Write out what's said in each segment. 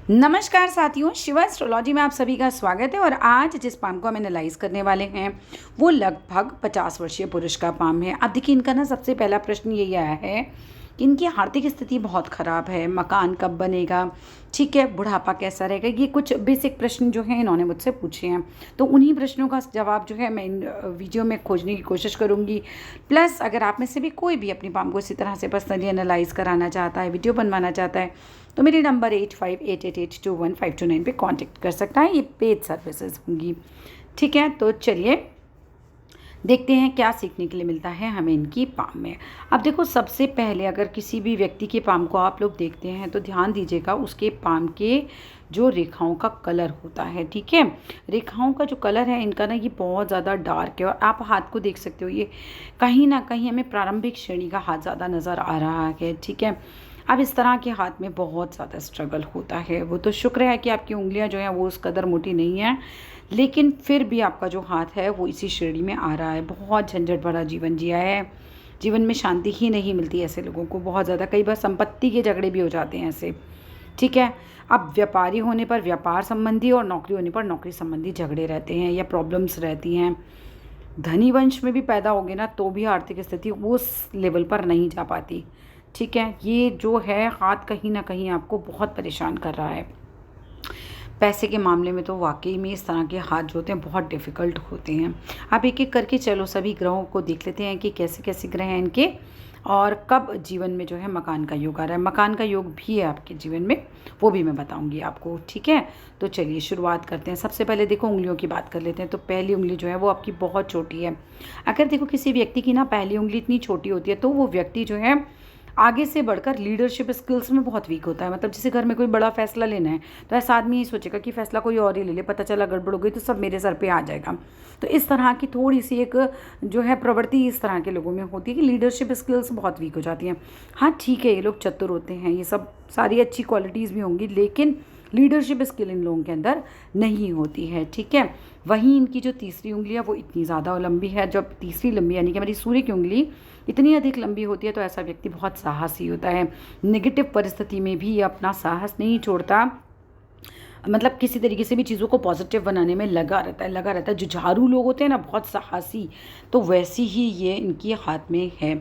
नमस्कार साथियों, शिवा एस्ट्रोलॉजी में आप सभी का स्वागत है। और आज जिस पाम को हम एनालाइज करने वाले हैं वो लगभग 50 वर्षीय पुरुष का पाम है। अब देखिए, इनका ना सबसे पहला प्रश्न यही आया है कि इनकी आर्थिक स्थिति बहुत ख़राब है, मकान कब बनेगा, ठीक है, बुढ़ापा कैसा रहेगा। ये कुछ बेसिक प्रश्न जो हैं इन्होंने मुझसे पूछे हैं, तो उन्हीं प्रश्नों का जवाब जो है मैं इन वीडियो में खोजने की कोशिश करूँगी। प्लस अगर आप में से भी कोई भी अपनी पाम को इसी तरह से पर्सनली एनालाइज कराना चाहता है, वीडियो बनवाना चाहता है, तो मेरे नंबर 8588821529 पे कांटेक्ट कर सकता है। ये पेड सर्विसेज होंगी, ठीक है। तो चलिए देखते हैं क्या सीखने के लिए मिलता है हमें इनकी पाम में। अब देखो, सबसे पहले अगर किसी भी व्यक्ति के पाम को आप लोग देखते हैं तो ध्यान दीजिएगा उसके पाम के जो रेखाओं का कलर होता है, ठीक है। रेखाओं का जो कलर है इनका ना, ये बहुत ज़्यादा डार्क है। और आप हाथ को देख सकते हो, ये कहीं ना कहीं हमें प्रारंभिक श्रेणी का हाथ ज़्यादा नज़र आ रहा है, ठीक है। अब इस तरह के हाथ में बहुत ज़्यादा स्ट्रगल होता है। वो तो शुक्र है कि आपकी उंगलियां जो हैं वो उस कदर मोटी नहीं हैं, लेकिन फिर भी आपका जो हाथ है वो इसी श्रेणी में आ रहा है। बहुत झंझट भरा जीवन जिया है, जीवन में शांति ही नहीं मिलती ऐसे लोगों को। बहुत ज़्यादा, कई बार संपत्ति के झगड़े भी हो जाते हैं ऐसे, ठीक है। अब व्यापारी होने पर व्यापार संबंधी और नौकरी होने पर नौकरी संबंधी झगड़े रहते हैं या प्रॉब्लम्स रहती हैं। धनी वंश में भी पैदा होगे ना तो भी आर्थिक स्थिति उस लेवल पर नहीं जा पाती, ठीक है। ये जो है हाथ कहीं ना कहीं आपको बहुत परेशान कर रहा है। पैसे के मामले में तो वाकई में इस तरह के हाथ जो होते हैं बहुत डिफ़िकल्ट होते हैं। आप एक एक करके चलो सभी ग्रहों को देख लेते हैं कि कैसे कैसे ग्रह हैं इनके, और कब जीवन में जो है मकान का योग आ रहा है। मकान का योग भी है आपके जीवन में, वो भी मैं बताऊंगी आपको, ठीक है। तो चलिए शुरुआत करते हैं। सबसे पहले देखो, उंगलियों की बात कर लेते हैं। तो पहली उंगली जो है वो आपकी बहुत छोटी है। अगर देखो किसी व्यक्ति की ना पहली उंगली इतनी छोटी होती है तो वो व्यक्ति जो है आगे से बढ़कर लीडरशिप स्किल्स में बहुत वीक होता है। मतलब जैसे घर में कोई बड़ा फैसला लेना है तो ऐसा आदमी ये सोचेगा कि फैसला कोई और ही ले ले, पता चला गड़बड़ हो गई तो सब मेरे सर पे आ जाएगा। तो इस तरह की थोड़ी सी एक जो है प्रवृत्ति इस तरह के लोगों में होती है कि लीडरशिप स्किल्स बहुत वीक हो जाती हैं। हाँ ठीक है, ये लोग चतुर होते हैं, ये सब सारी अच्छी क्वालिटीज़ भी होंगी, लेकिन लीडरशिप स्किल इन लोगों के अंदर नहीं होती है, ठीक है। वहीं इनकी जो तीसरी उंगली है वो इतनी ज़्यादा लंबी है। जब तीसरी लंबी यानी कि हमारी सूर्य की उंगली इतनी अधिक लंबी होती है तो ऐसा व्यक्ति बहुत साहसी होता है। नेगेटिव परिस्थिति में भी ये अपना साहस नहीं छोड़ता, मतलब किसी तरीके से भी चीज़ों को पॉजिटिव बनाने में लगा रहता है। जुझारू लोग होते हैं ना, बहुत साहसी, तो वैसी ही ये इनकी हाथ में है,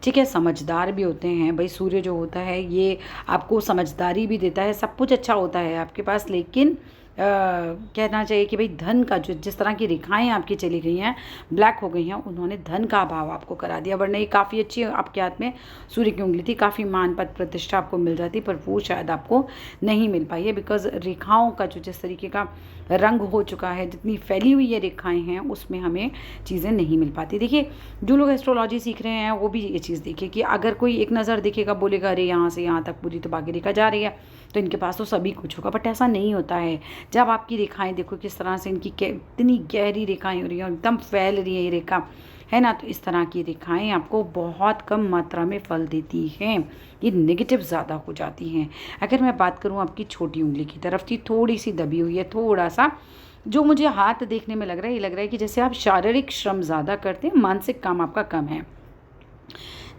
ठीक है। समझदार भी होते हैं भाई। सूर्य जो होता है ये आपको समझदारी भी देता है, सब कुछ अच्छा होता है आपके पास, लेकिन कहना चाहिए कि भाई धन का जो जिस तरह की रेखाएं आपकी चली गई हैं, ब्लैक हो गई हैं, उन्होंने धन का अभाव आपको करा दिया। वरना ये काफ़ी अच्छी आपके हाथ में सूर्य की उंगली थी, काफ़ी मान पद प्रतिष्ठा आपको मिल जाती, पर वो शायद आपको नहीं मिल पाई है। बिकॉज रेखाओं का जो जिस तरीके का रंग हो चुका है, जितनी फैली हुई ये रेखाएँ हैं, उसमें हमें चीज़ें नहीं मिल पाती। देखिए, जो लोग एस्ट्रोलॉजी सीख रहे हैं वो भी ये चीज़ देखिए कि अगर कोई एक नज़र देखेगा, बोलेगा अरे यहाँ से यहाँ तक पूरी तो बाकी रेखा जा रही है, तो इनके पास तो सभी कुछ होगा, बट ऐसा नहीं होता है। जब आपकी रेखाएं देखो किस तरह से इनकी इतनी गहरी रेखाएं हो रही हैं, एकदम फैल रही है ये रेखा, है ना, तो इस तरह की रेखाएं आपको बहुत कम मात्रा में फल देती हैं, ये नेगेटिव ज़्यादा हो जाती हैं। अगर मैं बात करूँ आपकी छोटी उंगली की तरफ की, थोड़ी सी दबी हुई है, थोड़ा सा जो मुझे हाथ देखने में लग रहा है, ये लग रहा है कि जैसे आप शारीरिक श्रम ज़्यादा करते हैं, मानसिक काम आपका कम है,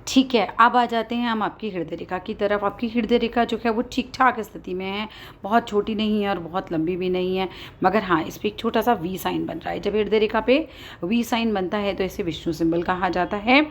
ठीक है। अब आ जाते हैं हम आपकी हृदय रेखा की तरफ। आपकी हृदय रेखा जो है वो ठीक ठाक स्थिति में है, बहुत छोटी नहीं है और बहुत लंबी भी नहीं है, मगर हाँ इस पर एक छोटा सा वी साइन बन रहा है। जब हृदय रेखा पे वी साइन बनता है तो इसे विष्णु सिंबल कहा जाता है,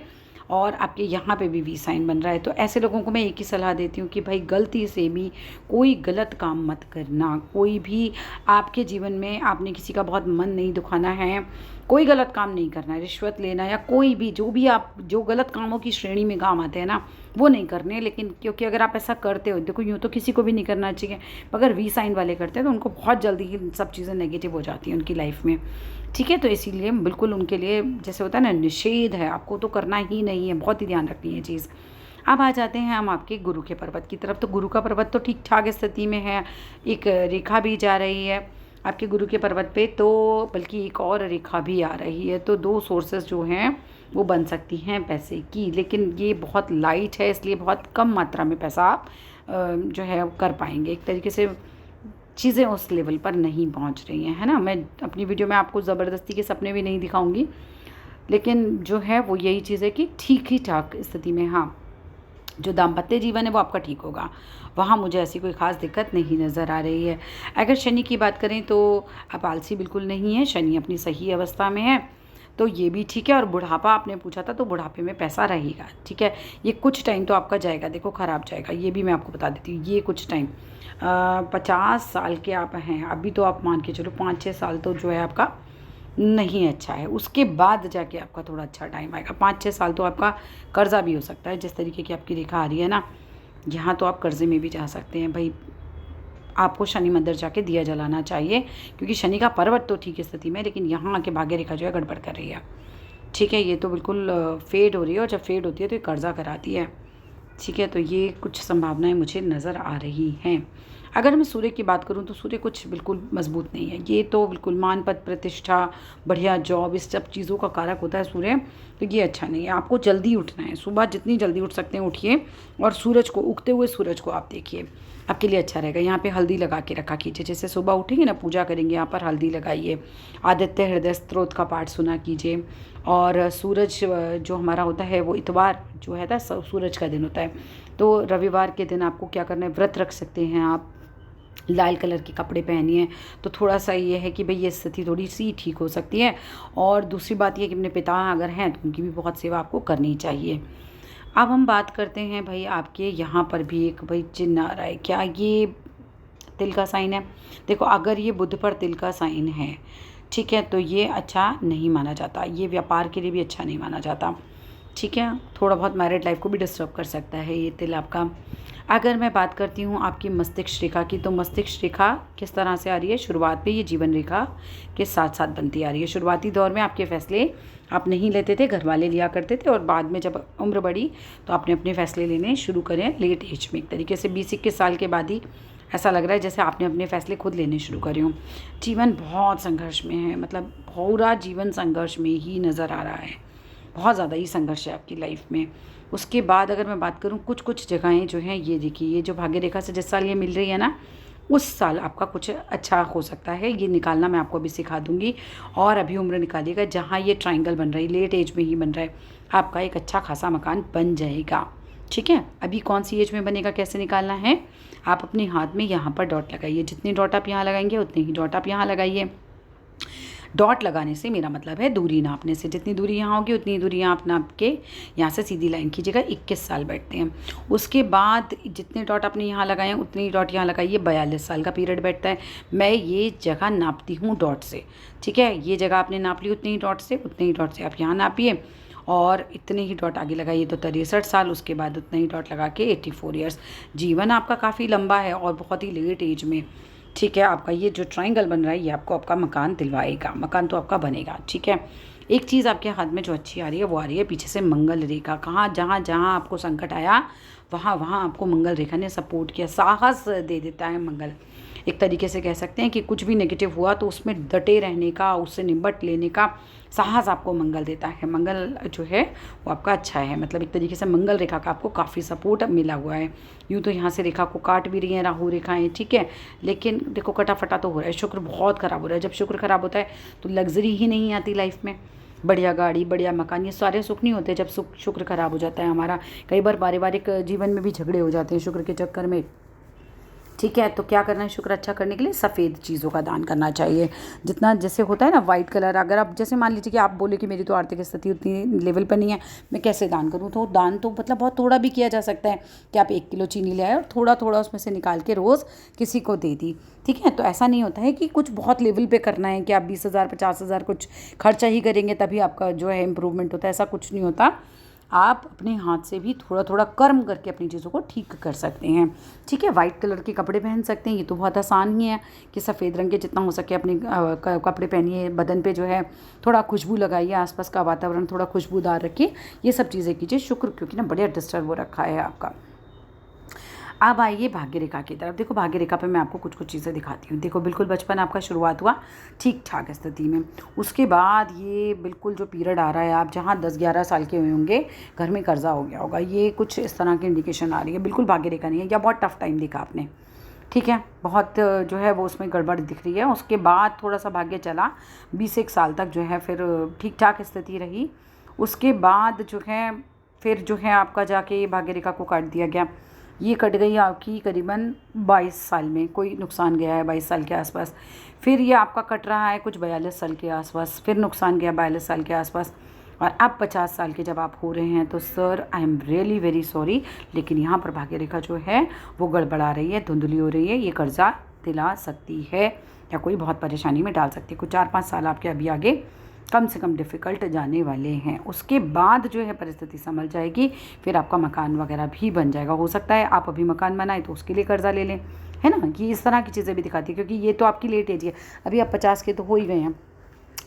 और आपके यहाँ पे भी वी साइन बन रहा है। तो ऐसे लोगों को मैं एक ही सलाह देती हूँ कि भाई गलती से भी कोई गलत काम मत करना। कोई भी आपके जीवन में आपने किसी का बहुत मन नहीं दुखाना है, कोई गलत काम नहीं करना है, रिश्वत लेना या कोई भी जो भी आप जो गलत कामों की श्रेणी में काम आते हैं ना, वो नहीं करने। लेकिन क्योंकि अगर आप ऐसा करते हो, देखो यूँ तो किसी को भी नहीं करना चाहिए, मगर वी साइन वाले करते हैं तो उनको बहुत जल्दी ही सब चीज़ें नेगेटिव हो जाती हैं उनकी लाइफ में, ठीक है। तो इसीलिए बिल्कुल उनके लिए जैसे होता है ना, निषेध है, आपको तो करना ही नहीं है, बहुत ही ध्यान रखनी है चीज़। अब आ जाते हैं हम आपके गुरु के पर्वत की तरफ। तो गुरु का पर्वत तो ठीक ठाक स्थिति में है, एक रेखा भी जा रही है आपके गुरु के पर्वत पे, तो बल्कि एक और रेखा भी आ रही है। तो दो सोर्सेस जो हैं वो बन सकती हैं पैसे की, लेकिन ये बहुत लाइट है, इसलिए बहुत कम मात्रा में पैसा आप जो है कर पाएंगे। एक तरीके से चीज़ें उस लेवल पर नहीं पहुंच रही हैं, है ना। मैं अपनी वीडियो में आपको ज़बरदस्ती के सपने भी नहीं दिखाऊंगी, लेकिन जो है वो यही चीज़ है कि ठीक ही ठाक स्थिति में। हाँ, जो दाम्पत्य जीवन है वो आपका ठीक होगा, वहाँ मुझे ऐसी कोई ख़ास दिक्कत नहीं नज़र आ रही है। अगर शनि की बात करें तो आप आलसी बिल्कुल नहीं है, शनि अपनी सही अवस्था में है, तो ये भी ठीक है। और बुढ़ापा आपने पूछा था, तो बुढ़ापे में पैसा रहेगा, ठीक है। ये कुछ टाइम तो आपका जाएगा, देखो ख़राब जाएगा, ये भी मैं आपको बता देती हूँ। ये कुछ टाइम 50 साल के आप हैं अभी, तो आप मान के चलो 5-6 साल तो जो है आपका नहीं अच्छा है। उसके बाद जाके आपका थोड़ा अच्छा टाइम आएगा। 5-6 साल तो आपका कर्जा भी हो सकता है, जिस तरीके की आपकी रेखा आ रही है ना, यहाँ तो आप कर्जे में भी जा सकते हैं भाई। आपको शनि मंदिर जाके दिया जलाना चाहिए, क्योंकि शनि का पर्वत तो ठीक स्थिति में, लेकिन यहाँ आके भाग्य रेखा जो है गड़बड़ कर रही है, ठीक है। ये तो बिल्कुल फेड हो रही है, और जब फेड होती है तो ये कर्जा कराती है, ठीक है। तो ये कुछ संभावनाएं मुझे नज़र आ रही हैं। अगर मैं सूर्य की बात करूं तो सूर्य कुछ बिल्कुल मजबूत नहीं है। ये तो बिल्कुल मान पद प्रतिष्ठा, बढ़िया जॉब, इस सब चीज़ों का कारक होता है सूर्य, तो ये अच्छा नहीं है। आपको जल्दी उठना है, सुबह जितनी जल्दी उठ सकते हैं उठिए, और सूरज को, उगते हुए सूरज को आप देखिए, आपके लिए अच्छा रहेगा। यहाँ पे हल्दी लगा के रखा कीजिए, जैसे सुबह उठेंगे ना, पूजा करेंगे, यहाँ पर हल्दी लगाइए। आदित्य हृदय स्तोत्र का पाठ सुना कीजिए। और सूरज जो हमारा होता है वो इतवार जो है ना, सूरज का दिन होता है, तो रविवार के दिन आपको क्या करना है, व्रत रख सकते हैं आप, लाल कलर के कपड़े पहनिए, तो थोड़ा सा ये है कि भाई ये स्थिति थोड़ी सी ठीक हो सकती है। और दूसरी बात ये कि अपने पिता अगर हैं तो उनकी भी बहुत सेवा आपको करनी चाहिए। अब हम बात करते हैं भाई, आपके यहाँ पर भी एक भाई चिन्ह आ रहा है, क्या ये तिल का साइन है? देखो, अगर ये बुध पर तिल का साइन है, ठीक है, तो ये अच्छा नहीं माना जाता, ये व्यापार के लिए भी अच्छा नहीं माना जाता, ठीक है। थोड़ा बहुत मैरिड लाइफ को भी डिस्टर्ब कर सकता है ये तिल आपका। अगर मैं बात करती हूँ आपकी मस्तिष्क रेखा की, तो मस्तिष्क रेखा किस तरह से आ रही है, शुरुआत में ये जीवन रेखा के साथ साथ बनती आ रही है। शुरुआती दौर में आपके फैसले आप नहीं लेते थे, घर वाले लिया करते थे, और बाद में जब उम्र बढ़ी तो आपने अपने फैसले लेने शुरू करें लेट एज में। एक तरीके से 20-21 साल के बाद ही ऐसा लग रहा है जैसे आपने अपने फैसले खुद लेने शुरू करे हों। जीवन बहुत संघर्ष में है, मतलब पूरा जीवन संघर्ष में ही नज़र आ रहा है, बहुत ज़्यादा ही संघर्ष है आपकी लाइफ में। उसके बाद अगर मैं बात करूँ, कुछ कुछ जगहें जो हैं, ये देखिए, ये जो भाग्य रेखा से जिस साल ये मिल रही है ना, उस साल आपका कुछ अच्छा हो सकता है। ये निकालना मैं आपको अभी सिखा दूंगी, और अभी उम्र निकालिएगा जहाँ ये ट्रायंगल बन रहा है, लेट एज में ही बन रहा है, आपका एक अच्छा खासा मकान बन जाएगा, ठीक है। अभी कौन सी एज में बनेगा, कैसे निकालना है, आप अपने हाथ में यहाँ पर डॉट लगाइए। जितनी डॉट आप यहाँ लगाएंगे उतनी ही डॉट आप यहाँ लगाइए। डॉट लगाने से मेरा मतलब है दूरी नापने से, जितनी दूरी यहाँ होगी उतनी दूरी यहाँ आप नाप के यहाँ से सीधी लाइन खींचिएगा। 21 साल बैठते हैं। उसके बाद जितने डॉट आपने यहाँ लगाए हैं उतनी डॉट यहाँ लगाइए। 42 साल का पीरियड बैठता है। मैं ये जगह नापती हूँ डॉट से, ठीक है। ये जगह आपने नाप ली उतनी ही डॉट से, उतने ही डॉट से आप यहाँ नापिए, और इतने ही डॉट आगे लगाइए तो 63 साल। उसके बाद उतने ही डॉट लगा के 84 ईयर्स। जीवन आपका काफ़ी लंबा है और बहुत ही लेट एज में, ठीक है। आपका ये जो ट्रायंगल बन रहा है ये आपको आपका मकान दिलवाएगा, मकान तो आपका बनेगा, ठीक है। एक चीज़ आपके हाथ में जो अच्छी आ रही है वो आ रही है पीछे से मंगल रेखा। कहाँ, जहाँ जहाँ आपको संकट आया वहाँ वहाँ आपको मंगल रेखा ने सपोर्ट किया, साहस दे देता है मंगल। एक तरीके से कह सकते हैं कि कुछ भी नेगेटिव हुआ तो उसमें डटे रहने का, उससे निपट लेने का साहस आपको मंगल देता है। मंगल जो है वो आपका अच्छा है, मतलब एक तरीके से मंगल रेखा का आपको काफ़ी सपोर्ट मिला हुआ है। यूँ तो यहाँ से रेखा को काट भी रही हैं राहु रेखाएं, ठीक है, लेकिन देखो कटाफटा तो हो रहा है। शुक्र बहुत ख़राब हो रहा है। जब शुक्र ख़राब होता है तो लग्जरी ही नहीं आती लाइफ में। बढ़िया गाड़ी, बढ़िया मकान, ये सारे सुख नहीं होते जब शुक्र खराब हो जाता है हमारा। कई बार पारिवारिक जीवन में भी झगड़े हो जाते हैं शुक्र के चक्कर में, ठीक है। तो क्या करना है, शुक्र अच्छा करने के लिए सफ़ेद चीज़ों का दान करना चाहिए। जितना जैसे होता है ना वाइट कलर, अगर आप जैसे मान लीजिए कि आप बोले कि मेरी तो आर्थिक स्थिति उतनी लेवल पर नहीं है, मैं कैसे दान करूँ, तो दान तो मतलब बहुत थोड़ा भी किया जा सकता है कि आप 1 किलो चीनी ले आए और थोड़ा थोड़ा उसमें से निकाल के रोज़ किसी को दे दी, ठीक है। तो ऐसा नहीं होता है कि कुछ बहुत लेवल पे करना है कि आप 20,000 50,000 कुछ खर्चा ही करेंगे तभी आपका जो है इम्प्रूवमेंट होता है, ऐसा कुछ नहीं होता। आप अपने हाथ से भी थोड़ा थोड़ा कर्म करके अपनी चीज़ों को ठीक कर सकते हैं, ठीक है। वाइट कलर के कपड़े पहन सकते हैं, ये तो बहुत आसान ही है कि सफ़ेद रंग के जितना हो सके अपने कपड़े पहनिए। बदन पे जो है थोड़ा खुशबू लगाइए, आसपास का वातावरण थोड़ा खुशबूदार रखिए, ये सब चीज़ें कीजिए। शुक्र क्योंकि ना बढ़िया डिस्टर्ब हो रखा है आपका। अब आइए भाग्य रेखा की तरफ। देखो भाग्य रेखा पे मैं आपको कुछ कुछ चीज़ें दिखाती हूँ। देखो बिल्कुल बचपन आपका शुरुआत हुआ ठीक ठाक स्थिति में, उसके बाद ये बिल्कुल जो पीरियड आ रहा है, आप जहाँ 10-11 साल के हुए होंगे घर में कर्जा हो गया होगा, ये कुछ इस तरह की इंडिकेशन आ रही है। बिल्कुल भाग्य रेखा नहीं है, या बहुत टफ टाइम देखा आपने, ठीक है, बहुत जो है वो उसमें गड़बड़ दिख रही है। उसके बाद थोड़ा सा भाग्य चला, 20-1 साल तक जो है फिर ठीक ठाक स्थिति रही। उसके बाद जो है फिर जो है आपका जाके भाग्य रेखा को काट दिया गया, ये कट गई आपकी करीबन 22 साल में, कोई नुकसान गया है 22 साल के आसपास। फिर ये आपका कट रहा है कुछ 42 साल के आसपास, फिर नुकसान गया 42 साल के आसपास, और अब 50 साल के जब आप हो रहे हैं तो sir I am really very sorry, लेकिन यहाँ पर भाग्य रेखा जो है वो गड़बड़ा रही है, धुंधली हो रही है, ये कर्जा दिला सकती है या कोई बहुत परेशानी में डाल सकती है। कुछ 4-5 साल आपके अभी आगे कम से कम डिफ़िकल्ट जाने वाले हैं। उसके बाद जो है परिस्थिति संभल जाएगी, फिर आपका मकान वगैरह भी बन जाएगा। हो सकता है आप अभी मकान बनाए तो उसके लिए कर्जा ले लें, है ना, कि इस तरह की चीज़ें भी दिखाती है, क्योंकि ये तो आपकी लेट एज है, अभी आप 50 के तो हो ही गए हैं,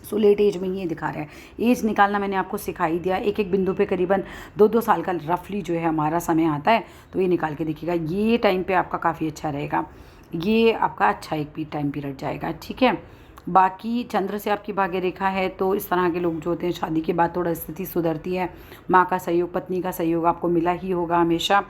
सो लेट एज में ये दिखा रहा है। एज निकालना मैंने आपको सिखा ही दिया, एक एक बिंदु पे करीबन 2-2 साल का रफली जो है हमारा समय आता है, तो ये निकाल के देखिएगा, ये टाइम पे आपका काफ़ी अच्छा रहेगा, ये आपका अच्छा एक भी टाइम पीरियड जाएगा, ठीक है। बाकी चंद्र से आपकी भाग्य रेखा है, तो इस तरह के लोग जो होते हैं शादी के बाद थोड़ा स्थिति सुधरती है, माँ का सहयोग, पत्नी का सहयोग आपको मिला ही होगा हमेशा,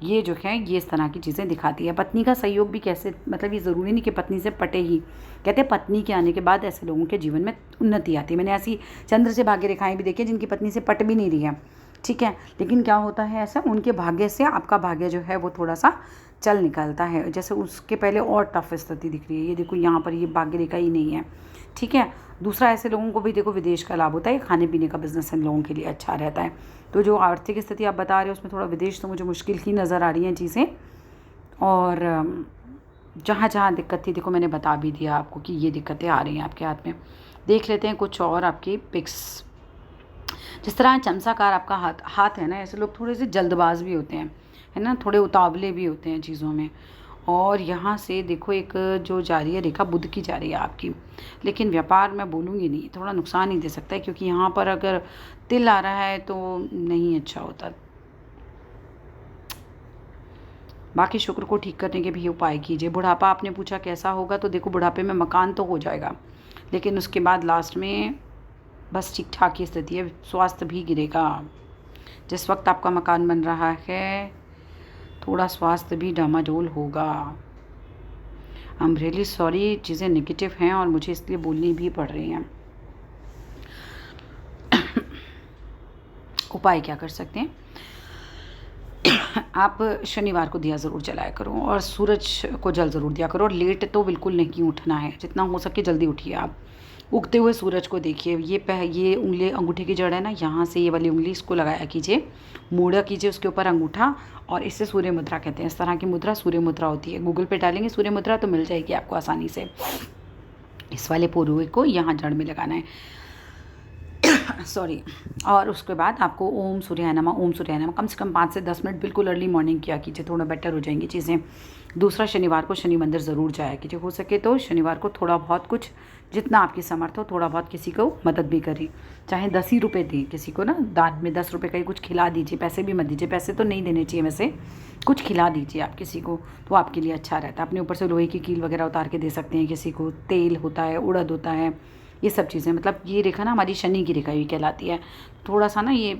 ये जो है ये इस तरह की चीज़ें दिखाती है। पत्नी का सहयोग भी कैसे, मतलब ये ज़रूरी नहीं कि पत्नी से पटे ही, कहते हैं पत्नी के आने के बाद ऐसे लोगों के जीवन में उन्नति आती है। मैंने ऐसी चंद्र से भाग्य रेखाएं भी देखी जिनकी पत्नी से पट भी नहीं रही है, ठीक है, लेकिन क्या होता है ऐसा, उनके भाग्य से आपका भाग्य जो है वो थोड़ा सा चल निकलता है। जैसे उसके पहले और टफ स्थिति दिख रही है, ये देखो यहाँ पर ये भाग्य रेखा ही नहीं है, ठीक है। दूसरा, ऐसे लोगों को भी देखो विदेश का लाभ होता है, खाने पीने का बिजनेस इन लोगों के लिए अच्छा रहता है। तो जो आर्थिक स्थिति आप बता रहे हो उसमें थोड़ा विदेश तो मुझे मुश्किल ही नज़र आ रही हैं चीज़ें, और जहाँ जहाँ दिक्कत थी देखो मैंने बता भी दिया आपको कि ये दिक्कतें आ रही हैं आपके हाथ में। देख लेते हैं कुछ और आपकी पिक्स। जिस तरह चमचाकार आपका हाथ है ना, ऐसे लोग थोड़े से जल्दबाज भी होते हैं, है ना, थोड़े उतावले भी होते हैं चीज़ों में। और यहाँ से देखो एक जो जा रही है रेखा बुध की जा रही है आपकी, लेकिन व्यापार मैं बोलूँगी नहीं, थोड़ा नुकसान ही दे सकता है, क्योंकि यहाँ पर अगर तिल आ रहा है तो नहीं अच्छा होता। बाकी शुक्र को ठीक करने के भी उपाय कीजिए। बुढ़ापा आपने पूछा कैसा होगा, तो देखो बुढ़ापे में मकान तो हो जाएगा, लेकिन उसके बाद लास्ट में बस ठीक ठाक की स्थिति है, स्वास्थ्य भी गिरेगा। जिस वक्त आपका मकान बन रहा है थोड़ा स्वास्थ्य भी डामाडोल होगा। आई एम रियली सॉरी, चीज़ें नेगेटिव हैं और मुझे इसलिए बोलनी भी पड़ रही हैं। उपाय क्या कर सकते हैं, आप शनिवार को दिया ज़रूर जलाया करो और सूरज को जल ज़रूर दिया करो, और लेट तो बिल्कुल नहीं उठना है, जितना हो सके जल्दी उठिए आप। उगते हुए सूरज को देखिए, ये उंगली अंगूठे की जड़ है ना, यहाँ से ये वाली उंगली इसको लगाया कीजिए, मोड़ा कीजिए उसके ऊपर अंगूठा, और इससे सूर्य मुद्रा कहते हैं। इस तरह की मुद्रा सूर्य मुद्रा होती है, गूगल पे डालेंगे सूर्य मुद्रा तो मिल जाएगी आपको आसानी से। इस वाले पूर्व को यहाँ जड़ में लगाना है, सॉरी। और उसके बाद आपको ओम सूर्याय नमः कम से कम 5 से 10 मिनट बिल्कुल अर्ली मॉर्निंग किया कीजिए, थोड़ा बेटर हो जाएंगी चीज़ें। दूसरा, शनिवार को शनि मंदिर ज़रूर जाया कीजिए, हो सके तो शनिवार को थोड़ा बहुत कुछ, जितना आपकी समर्थ हो थोड़ा बहुत किसी को मदद भी करिए, चाहे 10 ही रुपये दें किसी को ना, दान में 10 रुपये का ही कुछ खिला दीजिए, पैसे भी मत दीजिए, पैसे तो नहीं देने चाहिए वैसे, कुछ खिला दीजिए आप किसी को, तो आपके लिए अच्छा रहता है। अपने ऊपर से लोहे की कील वगैरह उतार के दे सकते हैं किसी को, तेल होता है, उड़द होता है, ये सब चीज़ें। मतलब ये रेखा ना हमारी शनि की रेखा ही कहलाती है, थोड़ा सा ना ये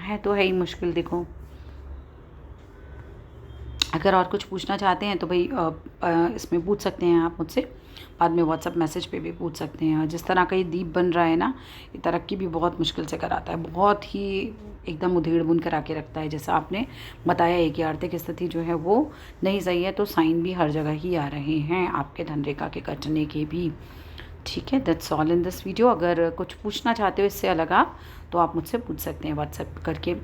है तो है ही मुश्किल। देखो अगर और कुछ पूछना चाहते हैं तो भाई इसमें पूछ सकते हैं आप मुझसे, बाद में व्हाट्सअप मैसेज पे भी पूछ सकते हैं। और जिस तरह का ये दीप बन रहा है ना, ये तरक्की भी बहुत मुश्किल से कराता है, बहुत ही एकदम उधेड़ बुन करा के रखता है। जैसा आपने बताया है कि आर्थिक स्थिति जो है वो नहीं सही है, तो साइन भी हर जगह ही आ रहे हैं आपके धनरेखा के कटने के भी, ठीक है। That's all in this video. अगर कुछ पूछना चाहते हो इससे अलग आप, तो आप मुझसे पूछ सकते हैं व्हाट्सएप करके।